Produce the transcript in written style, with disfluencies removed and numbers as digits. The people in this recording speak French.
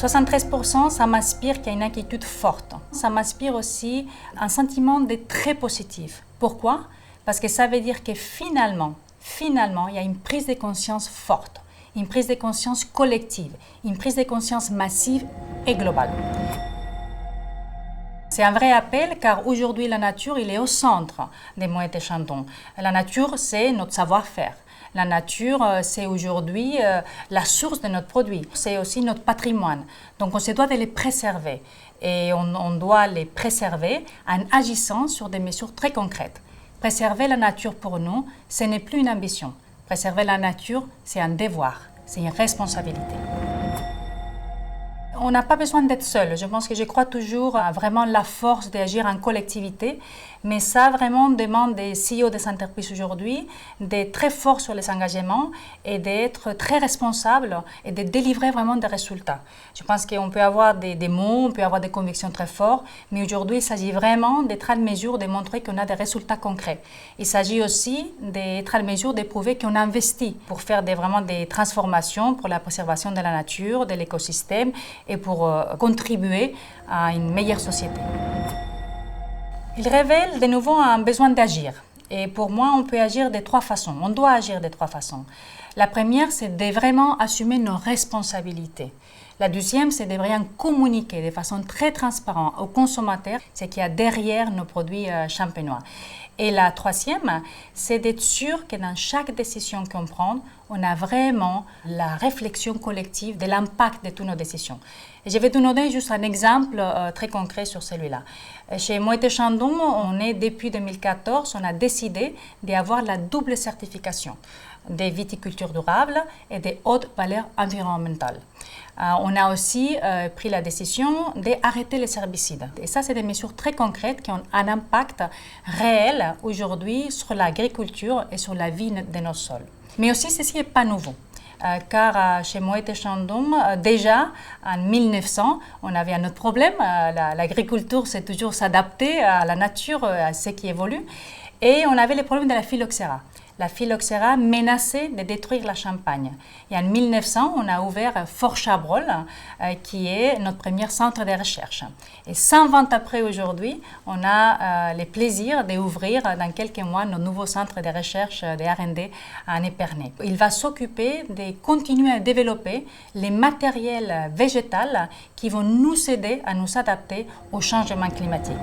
73%, ça m'inspire qu'il y a une inquiétude forte. Ça m'inspire aussi un sentiment d'être très positif. Pourquoi? Parce que ça veut dire que finalement, il y a une prise de conscience forte, une prise de conscience collective, une prise de conscience massive et globale. C'est un vrai appel car aujourd'hui la nature il est au centre des Moët & Chandon. La nature c'est notre savoir-faire. La nature c'est aujourd'hui la source de notre produit. C'est aussi notre patrimoine. Donc on se doit de les préserver et on doit les préserver en agissant sur des mesures très concrètes. Préserver la nature pour nous, ce n'est plus une ambition. Préserver la nature, c'est un devoir, c'est une responsabilité. On n'a pas besoin d'être seul. Je pense que je crois toujours à vraiment la force d'agir en collectivité, mais ça vraiment demande des CEO des entreprises aujourd'hui d'être très forts sur les engagements et d'être très responsables et de délivrer vraiment des résultats. Je pense qu'on peut avoir des mots, on peut avoir des convictions très fortes, mais aujourd'hui il s'agit vraiment d'être en mesure de montrer qu'on a des résultats concrets. Il s'agit aussi d'être en mesure de prouver qu'on investit pour faire vraiment des transformations pour la préservation de la nature, de l'écosystème et pour contribuer à une meilleure société. Il révèle de nouveau un besoin d'agir. Et pour moi, on peut agir de trois façons. On doit agir de trois façons. La première, c'est de vraiment assumer nos responsabilités. La deuxième, c'est de vraiment communiquer de façon très transparente aux consommateurs ce qu'il y a derrière nos produits champenois. Et la troisième, c'est d'être sûr que dans chaque décision qu'on prend, on a vraiment la réflexion collective de l'impact de toutes nos décisions. Et je vais vous donner juste un exemple très concret sur celui-là. Chez Moët & Chandon, depuis 2014, on a décidé d'avoir la double certification des viticultures durables et des hautes valeurs environnementales. On a aussi pris la décision d'arrêter les herbicides. Et ça, c'est des mesures très concrètes qui ont un impact réel aujourd'hui sur l'agriculture et sur la vie de nos sols. Mais aussi, ceci n'est pas nouveau. Car chez Moët & Chandon, déjà en 1900, on avait un autre problème. L'agriculture, c'est toujours s'adapter à la nature, à ce qui évolue. Et on avait le problème de la phylloxéra. La phylloxéra menaçait de détruire la Champagne. Et en 1900, on a ouvert Fort Chabrol, qui est notre premier centre de recherche. Et 120 ans après aujourd'hui, on a le plaisir d'ouvrir dans quelques mois notre nouveau centre de recherche de R&D à Épernay. Il va s'occuper de continuer à développer les matériels végétaux qui vont nous aider à nous adapter au changement climatique.